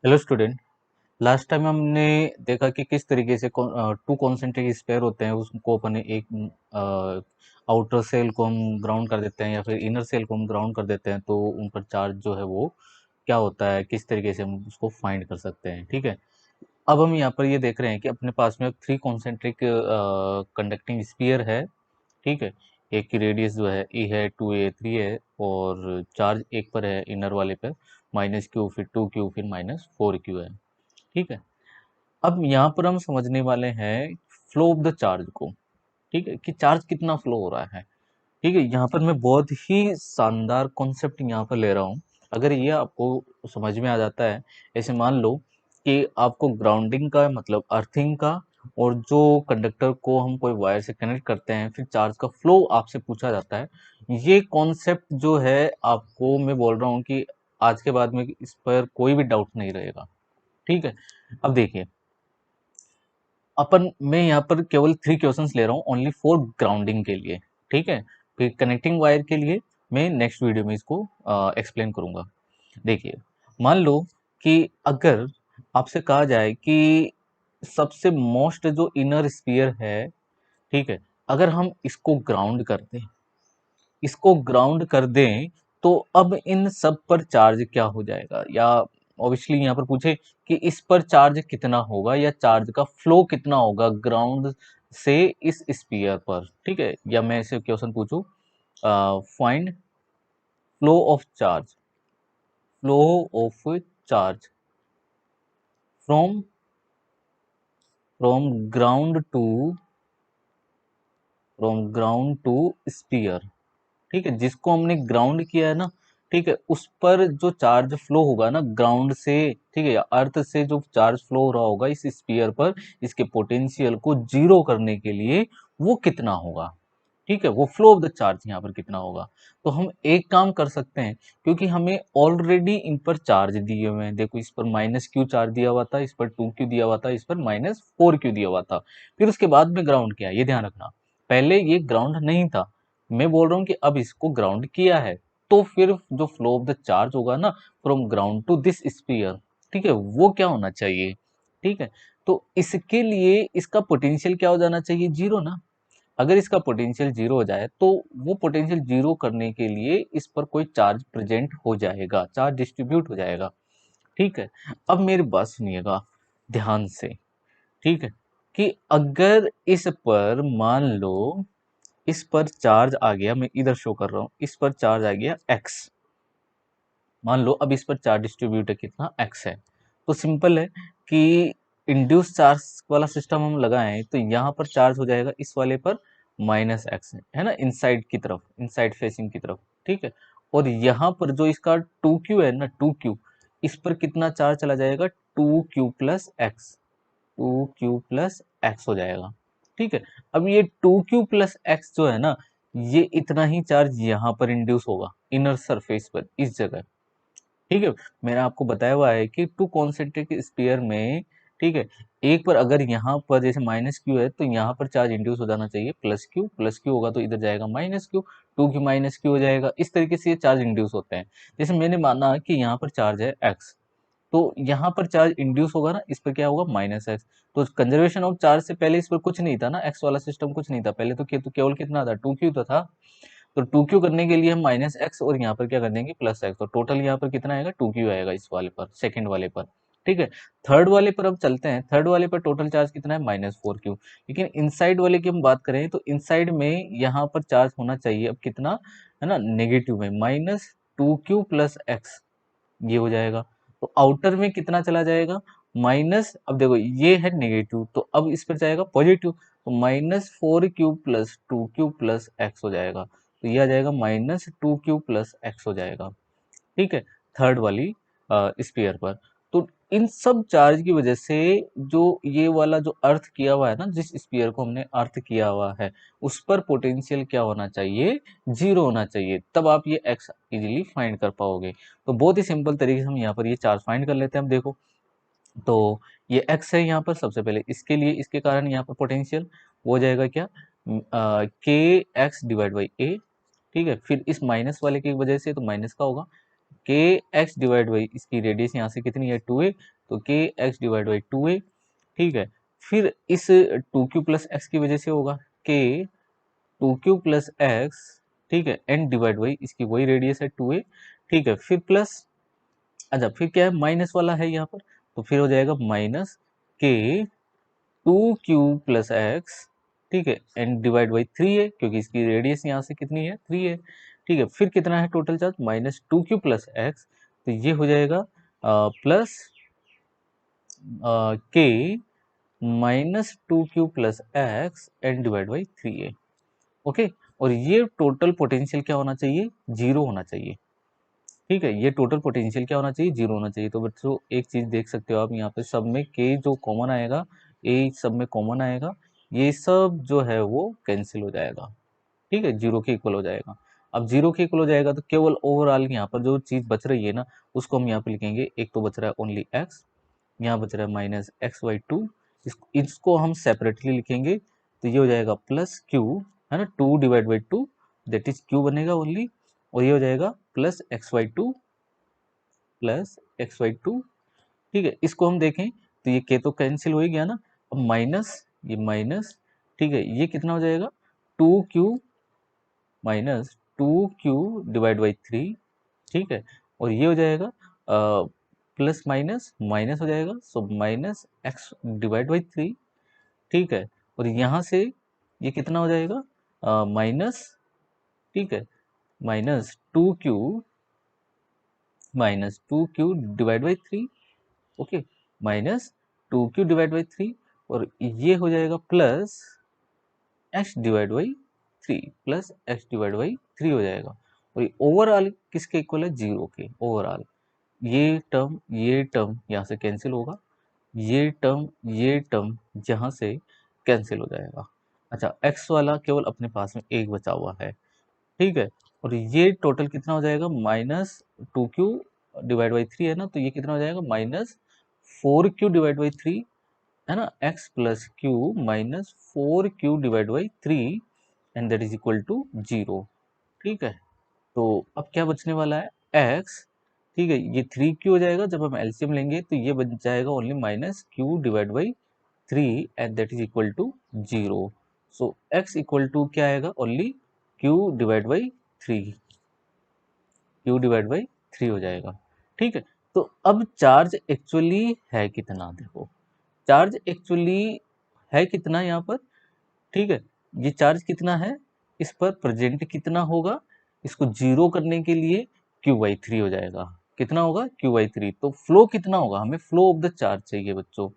Hello student. Last time हमने देखा कि किस तरीके से टू कॉन्सेंट्रिक स्पेयर होते हैं, उसको अपन एक आउटर सेल को हम ग्राउंड कर देते हैं या फिर इनर सेल को हम ग्राउंड कर देते हैं, तो उन पर चार्ज जो है वो क्या होता है, किस तरीके से हम उसको फाइंड कर सकते हैं। ठीक है, अब हम यहाँ पर ये देख रहे हैं कि अपने पास में थ्री कॉन्सेंट्रिक कंडक्टिंग स्फीयर है। ठीक है, एक की रेडियस जो है ए है, 2a 3 है, और चार्ज एक पर है इनर वाले पर -q, फिर 2q, फिर -4q है। ठीक है, अब यहाँ पर हम समझने वाले हैं फ्लो ऑफ द चार्ज को। ठीक है, कि चार्ज कितना फ्लो हो रहा है। ठीक है, यहाँ पर मैं बहुत ही शानदार कॉन्सेप्ट यहाँ पर ले रहा हूँ। अगर ये आपको समझ में आ जाता है, ऐसे मान लो कि आपको ग्राउंडिंग का मतलब अर्थिंग का, और जो कंडक्टर को हम कोई वायर से कनेक्ट करते हैं, फिर चार्ज का फ्लो आपसे पूछा जाता है। ये कॉन्सेप्ट जो है, आपको मैं बोल रहा हूँ कि आज के बाद में इस पर कोई भी डाउट नहीं रहेगा। ठीक है, अब देखिए, मैं यहाँ पर केवल थ्री क्वेश्चंस ले रहा हूँ ओनली फॉर ग्राउंडिंग के लिए। ठीक है, फिर कनेक्टिंग वायर के लिए मैं नेक्स्ट वीडियो में इसको एक्सप्लेन करूंगा। देखिए, मान लो कि अगर आपसे कहा जाए कि सबसे मोस्ट जो इनर स्फीयर है, ठीक है, अगर हम इसको ग्राउंड कर दें, तो अब इन सब पर चार्ज क्या हो जाएगा, या ऑब्वियसली यहाँ पर पूछे कि इस पर चार्ज कितना होगा या चार्ज का फ्लो कितना होगा ग्राउंड से इस स्पीयर पर। ठीक है, या मैं ऐसे क्वेश्चन पूछूं, find flow of charge, flow of charge from from ground two sphere. ठीक है, जिसको हमने ग्राउंड किया है ना, ठीक है, उस पर जो चार्ज फ्लो होगा ना ग्राउंड से, ठीक है, या अर्थ से जो चार्ज फ्लो हो रहा होगा इस स्पीयर पर, इसके पोटेंशियल को जीरो करने के लिए वो कितना होगा। ठीक है, वो फ्लो ऑफ द चार्ज यहाँ पर कितना होगा। तो हम एक काम कर सकते हैं, क्योंकि हमें ऑलरेडी इन पर चार्ज दिए हुए हैं। देखो, इस पर -q चार्ज दिया हुआ था, इस पर 2q दिया हुआ था, इस पर -4q दिया हुआ था। फिर उसके बाद में ग्राउंड किया, ये ध्यान रखना। पहले ये ग्राउंड नहीं था, मैं बोल रहा हूँ कि अब इसको ग्राउंड किया है, तो फिर जो फ्लो ऑफ द चार्ज होगा ना from ground to this sphere, ठीक है, वो क्या होना चाहिए। ठीक है, तो इसके लिए इसका पोटेंशियल क्या हो जाना चाहिए, जीरो ना। अगर इसका पोटेंशियल जीरो हो जाए, तो वो पोटेंशियल जीरो करने के लिए इस पर कोई चार्ज प्रेजेंट हो जाएगा, चार्ज डिस्ट्रीब्यूट हो जाएगा। ठीक है, अब मेरी बात सुनिएगा ध्यान से। ठीक है, कि अगर इस पर मान लो, इस पर चार्ज आ गया, मैं इधर शो कर रहा हूं, इस पर चार्ज आ गया x। मान लो अब इस पर चार्ज डिस्ट्रीब्यूट है कितना, x है। तो सिंपल है कि इंड्यूस चार्ज वाला सिस्टम हम लगाएं, तो यहाँ पर चार्ज हो जाएगा इस वाले पर -x, है ना, इनसाइड की तरफ, इनसाइड फेसिंग की तरफ। ठीक है, और यहाँ पर जो इसका 2q है ना, 2q, इस पर कितना चार्ज चला जाएगा, 2q plus x, 2q plus x हो जाएगा। ठीक है, अब ये 2q प्लस एक्स जो है ना, ये इतना ही चार्ज यहाँ पर इंड्यूस होगा इनर सरफेस पर, इस जगह। ठीक है, मैंने आपको बताया हुआ है कि टू कॉन्सेंट्रिक स्फीयर में, ठीक है, एक पर अगर यहाँ पर जैसे -q है, तो यहाँ पर चार्ज इंड्यूस हो जाना चाहिए +q होगा तो इधर जाएगा -q, 2q -q हो जाएगा। इस तरीके से ये चार्ज इंड्यूस होते हैं। जैसे मैंने माना कि यहाँ पर चार्ज है x, तो यहाँ पर चार्ज इंड्यूस होगा ना, इस पर क्या होगा, -x। तो कंजर्वेशन ऑफ चार्ज से पहले इस पर कुछ नहीं था ना, एक्स वाला सिस्टम कुछ नहीं था पहले, तो केवल कितना था, 2q तो था। तो 2q करने के लिए हम -x और यहाँ पर क्या कर देंगे, +x, तो टोटल यहाँ पर कितना आएगा, 2q आएगा इस वाले पर, सेकंड वाले पर। ठीक है, थर्ड वाले पर अब चलते हैं, थर्ड वाले पर टोटल चार्ज कितना है, -4q। लेकिन इनसाइड वाले की हम बात करें, तो इनसाइड में यहाँ पर चार्ज होना चाहिए अब कितना, है ना, नेगेटिव में, -2q प्लस एक्स, ये हो जाएगा। तो आउटर में कितना चला जाएगा, माइनस, अब देखो ये है नेगेटिव, तो अब इस पर जाएगा पॉजिटिव, तो -4q plus 2q plus x हो जाएगा। तो ये आ जाएगा -2q प्लस एक्स हो जाएगा। ठीक है, थर्ड वाली स्पीयर पर। तो इन सब चार्ज की वजह से जो ये वाला जो अर्थ किया हुआ है ना, जिस स्पीयर को हमने अर्थ किया हुआ है, उस पर पोटेंशियल क्या होना चाहिए, जीरो होना चाहिए, तब आप ये एक्स इजीली फाइंड कर पाओगे। तो बहुत ही सिंपल तरीके से हम यहाँ पर ये चार्ज फाइंड कर लेते हैं। हम देखो, तो ये एक्स है यहाँ पर, सबसे पहले इसके लिए, इसके कारण यहाँ पर पोटेंशियल वो हो जाएगा क्या, के एक्स डिवाइड बाई ए। ठीक है, फिर इस माइनस वाले की वजह से तो माइनस का होगा, के एक्स डिवाइड बाई इसकी रेडियस यहाँ से कितनी है 2a, तो के एक्स डिवाइड बाई 2a, ठीक है। फिर इस 2q प्लस एक्स की वजह से होगा के 2q प्लस एक्स, ठीक है, एंड डिवाइड बाई इसकी वही रेडियस है 2a, ठीक है। फिर प्लस, अच्छा फिर क्या है, माइनस वाला है यहाँ पर, तो फिर हो जाएगा माइनस के 2q प्लस एक्स, ठीक है, एंड डिवाइड बाई 3a, क्योंकि इसकी रेडियस यहाँ से कितनी है 3a, ठीक है। फिर कितना है total charge, minus 2q plus x, तो ये हो जाएगा प्लस के minus 2q plus x and divide by 3a, okay. और ये टोटल पोटेंशियल क्या होना चाहिए, जीरो होना चाहिए, ठीक है। ये टोटल पोटेंशियल क्या होना चाहिए, जीरो होना चाहिए। तो बच्चों एक चीज देख सकते हो आप यहाँ पे, सब में के जो कॉमन आएगा, ए सब में कॉमन आएगा, ये सब जो है वो कैंसिल हो जाएगा, ठीक है, जीरो के इक्वल हो जाएगा। अब जीरो के इक्वल हो जाएगा तो केवल ओवरऑल यहाँ पर जो चीज बच रही है ना, उसको हम यहाँ पे लिखेंगे। एक तो बच रहा है ओनली एक्स, यहाँ बच रहा है माइनस एक्स बाई 2, इसको हम सेपरेटली लिखेंगे, तो ये हो जाएगा प्लस क्यू, है ना, 2 divide by 2, that is Q बनेगा ओनली, और ये हो जाएगा plus x by 2 plus x by 2, ठीक है। इसको हम देखें तो ये के तो कैंसिल हो ही गया ना, अब माइनस, ये माइनस, ठीक है, ये कितना हो जाएगा 2q minus 2q divide by 3, ठीक है। और ये हो जाएगा प्लस माइनस माइनस हो जाएगा, so minus x divide by 3, ठीक है। और यहाँ से ये कितना हो जाएगा माइनस, ठीक है, minus 2q divide by 3, okay, minus 2q divide by 3, और ये हो जाएगा plus x divide by 3, plus x divide by 3 हो जाएगा। और ये ओवरऑल किसके इक्वल है, जीरो के, ओवरऑल। ये टर्म यहाँ से कैंसिल होगा, ये टर्म यहाँ से कैंसिल हो जाएगा। अच्छा, एक्स वाला केवल अपने पास में एक बचा हुआ है, ठीक है। और ये टोटल कितना हो जाएगा, माइनस 2q डिवाइड बाई 3 है ना, तो ये कितना हो जाएगा माइनस 4q डिवाइड बाई 3, है ना, x plus q minus 4q divide by 3, and that is equal to 0, ठीक है। तो अब क्या बचने वाला है x, ठीक है, ये 3q हो जाएगा, जब हम एलसीएम लेंगे तो ये बच जाएगा only minus q divide by 3, and that is equal to 0। So x equal to क्या आएगा, only q divide by 3, q divide by 3 हो जाएगा, ठीक है। तो अब चार्ज एक्चुअली है कितना, देखो चार्ज एक्चुअली है कितना यहाँ पर, ठीक है। ये चार्ज कितना है, इस पर प्रेजेंट कितना होगा, इसको जीरो करने के लिए q/3 हो जाएगा, कितना होगा q/3। तो फ्लो कितना होगा, हमें फ्लो ऑफ द चार्ज चाहिए बच्चों,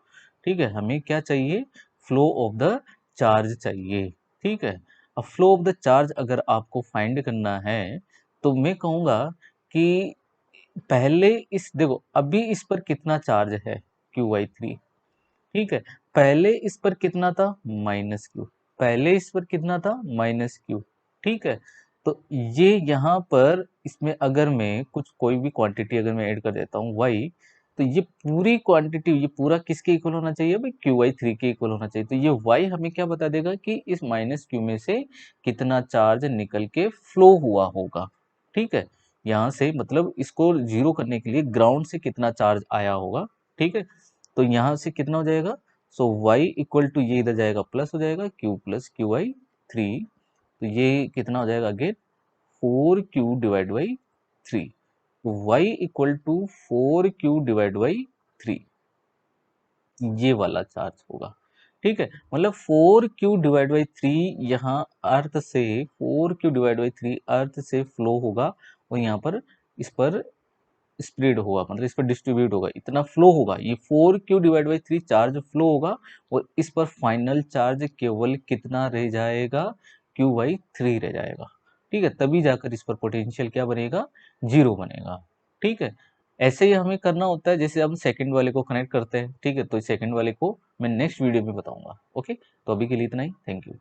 ठीक है, हमें क्या चाहिए, फ्लो ऑफ द चार्ज चाहिए, ठीक है। अब फ्लो ऑफ द चार्ज अगर आपको फाइंड करना है, तो मैं कहूँगा कि पहले इस, देखो अभी इस पर कितना चार्ज है q/3, ठीक है। पहले इस पर कितना था, माइनस क्यू, पहले इस पर कितना था, माइनस क्यू, ठीक है। तो ये यहाँ पर इसमें अगर मैं कुछ कोई भी क्वांटिटी अगर मैं ऐड कर देता हूँ y, तो ये पूरी क्वांटिटी, ये पूरा किसके इक्वल होना चाहिए भाई, q/3 के इक्वल होना चाहिए। तो ये y हमें क्या बता देगा कि इस माइनस क्यू में से कितना चार्ज निकल के फ्लो हुआ होगा, ठीक है। यहाँ से मतलब इसको जीरो करने के लिए ग्राउंड से कितना चार्ज आया होगा, ठीक है। तो यहाँ से कितना हो जाएगा, सो y इक्वल टू, ये इधर जाएगा प्लस हो जाएगा q प्लस q/3, तो ये कितना हो जाएगा अगेन 4q डिवाइड बाई 3, तो y equal to 4q divide by 3, ये वाला चार्ज होगा, ठीक है। मतलब 4q डिवाइड बाई 3 यहाँ अर्थ से, 4q डिवाइड बाई 3 अर्थ से फ्लो होगा, और यहाँ पर इस पर स्प्रेड होगा, मतलब इस पर डिस्ट्रीब्यूट होगा, इतना फ्लो होगा, ये 4q divide by 3 charge flow होगा, और इस पर फाइनल चार्ज केवल कितना रह जाएगा, q/3 रह जाएगा, ठीक है। तभी जाकर इस पर पोटेंशियल क्या बनेगा, जीरो बनेगा, ठीक है। ऐसे ही हमें करना होता है, जैसे हम सेकंड वाले को कनेक्ट करते हैं, ठीक है। तो सेकंड वाले को मैं नेक्स्ट वीडियो में बताऊंगा, ओके। तो अभी के लिए इतना ही, थैंक यू।